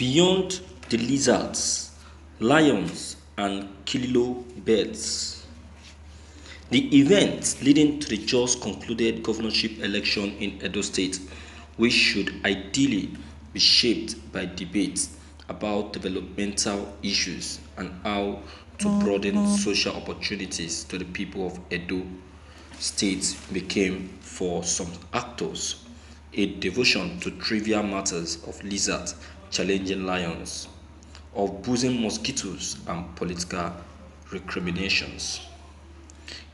Beyond the lizards, lions, and Kililo birds, the event leading to the just concluded governorship election in Edo State, which should ideally be shaped by debates about developmental issues and how to broaden social opportunities to the people of Edo State, became for some actors a devotion to trivial matters of lizards challenging lions, of boozing mosquitoes and political recriminations.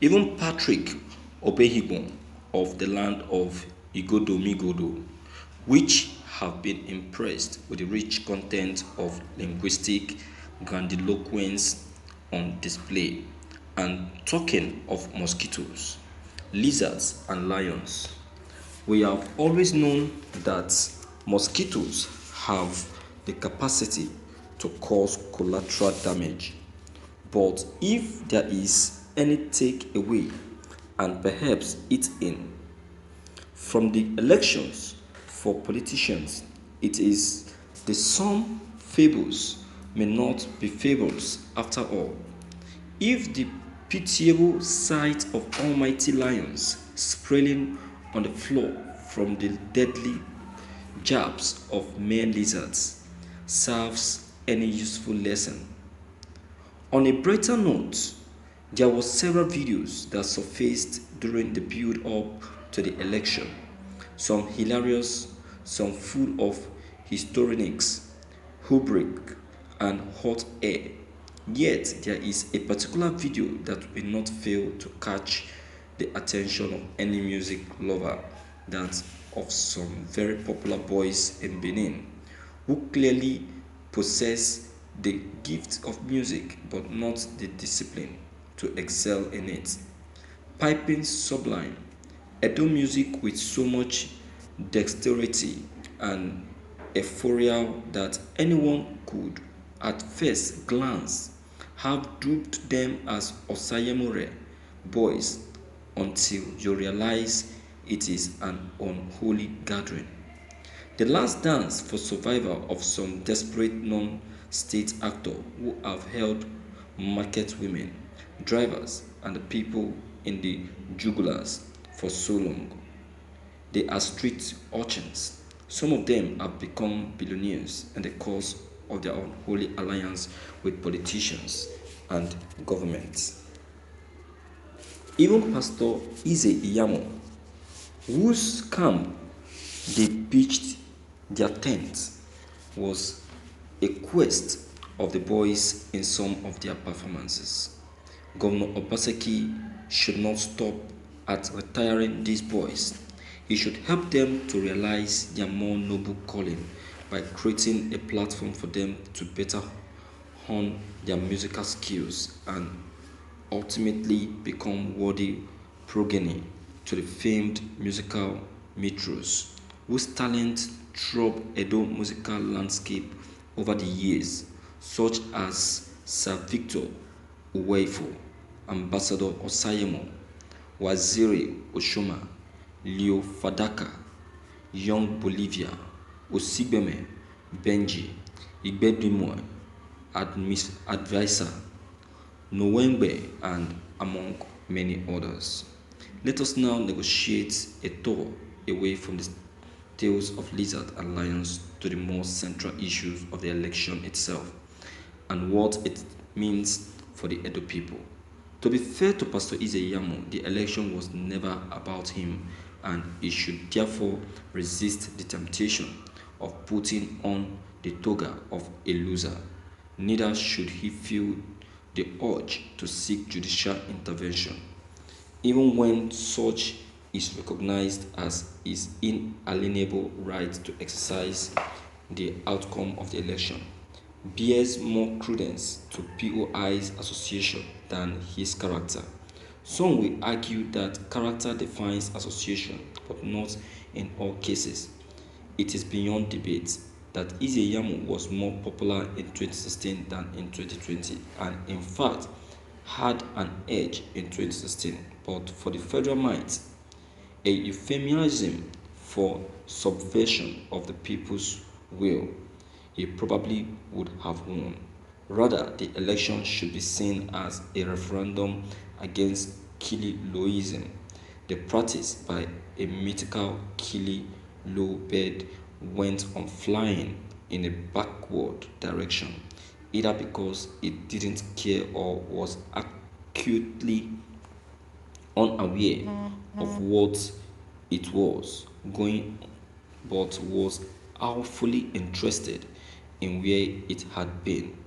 Even Patrick Obehibon of the land of Igodomigodo, which have been impressed with the rich content of linguistic grandiloquence on display. And talking of mosquitoes, lizards, and lions, we have always known that mosquitoes have the capacity to cause collateral damage. But if there is any takeaway, and perhaps it in, from the elections for politicians, it is the some fables may not be fables after all. If the pitiable sight of almighty lions sprawling on the floor from the deadly jabs of mere lizards serves any useful lesson. On a brighter note, there were several videos that surfaced during the build up to the election. Some hilarious, some full of histrionics, hubris, and hot air. Yet there is a particular video that will not fail to catch the attention of any music lover, that of some very popular boys in Benin who clearly possess the gift of music but not the discipline to excel in it. Piping sublime, Edo music with so much dexterity and euphoria that anyone could, at first glance, have dubbed them as Osayemore boys until you realize it is an unholy gathering. The last dance for survival of some desperate non-state actor who have held market women, drivers, and the people in the jugulars for so long. They are street urchins. Some of them have become billionaires in the course of their unholy alliance with politicians and governments. Even Pastor Ize Iyamo, whose camp they pitched their tent, was a quest of the boys in some of their performances. Governor Obaseki should not stop at retiring these boys. He should help them to realize their more noble calling by creating a platform for them to better hone their musical skills and ultimately become worthy progeny to the famed musical metros whose talent trod Edo musical landscape over the years, such as Sir Victor Uwaifo, Ambassador Osayemo, Waziri Oshoma, Leo Fadaka, Young Bolivia, Osibeme, Benji, Igbedimoy, Advisor, Nowembe, and among many others. Let us now negotiate a tour away from the tales of lizards and lions to the more central issues of the election itself and what it means for the Edo people. To be fair to Pastor Izeyamo, the election was never about him, and he should therefore resist the temptation of putting on the toga of a loser. Neither should he feel the urge to seek judicial intervention, even when such is recognized as his inalienable right to exercise the outcome of the election, bears more credence to POI's association than his character. Some will argue that character defines association, but not in all cases. It is beyond debate that Izeyamu was more popular in 2016 than in 2020, and in fact had an edge in 2016. But for the federal might, a euphemism for subversion of the people's will, he probably would have won. Rather, the election should be seen as a referendum against Kililoism, the practice by a mythical Kililo bird went on flying in a backward direction, either because it didn't care or was acutely unaware of what it was going, but was awfully interested in where it had been.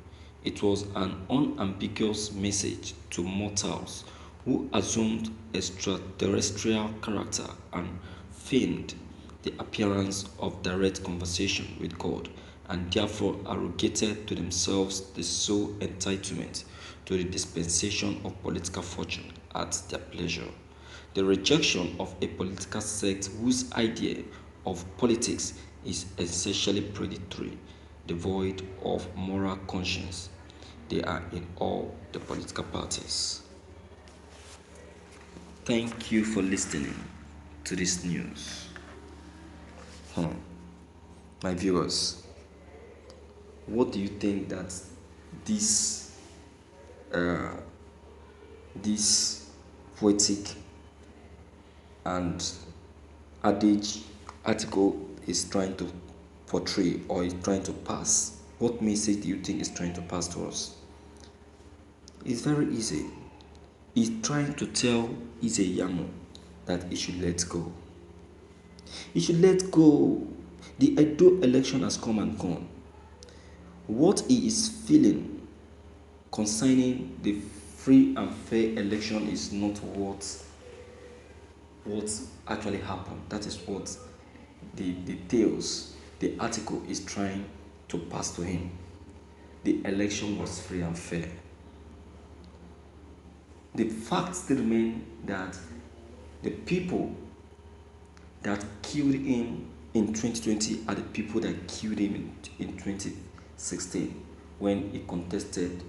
It was an unambiguous message to mortals who assumed extraterrestrial character and feigned the appearance of direct conversation with God, and therefore arrogated to themselves the sole entitlement to the dispensation of political fortune at their pleasure. The rejection of a political sect whose idea of politics is essentially predatory, devoid of moral conscience. They are in all the political parties. Thank you for listening to this news. My viewers, what do you think that this uh, this poetic and adage article is trying to portray or is trying to pass? What message do you think is trying to pass to us? It's very easy. He's trying to tell Izeyamo that he should let go. He should let go. The Edo election has come and gone. What he is feeling concerning the free and fair election is not what actually happened. That is what the details, the article is trying to pass to him. The election was free and fair. The fact still remains that the people that killed him in 2020 are the people that killed him in 2016 when he contested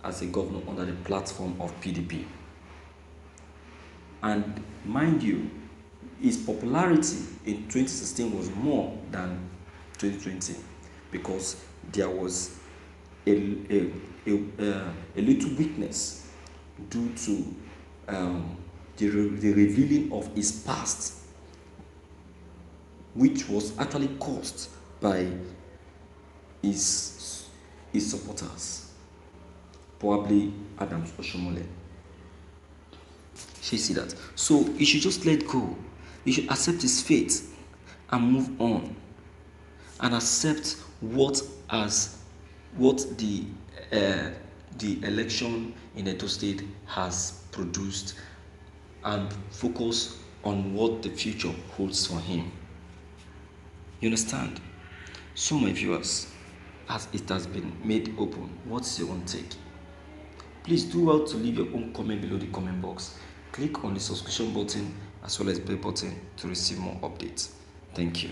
as a governor under the platform of PDP. And mind you, his popularity in 2016 was more than 2020 because there was a little weakness due to the revealing of his past, which was actually caused by his supporters, probably Adams Oshomole. She see that. So he should just let go. He should accept his fate and move on, and accept what the election in Edo State has produced, and focus on what the future holds for him. You understand? So my viewers, as it has been made open, what's your own take? Please do well to leave your own comment below the comment box. Click on the subscription button as well as bell button to receive more updates. Thank you.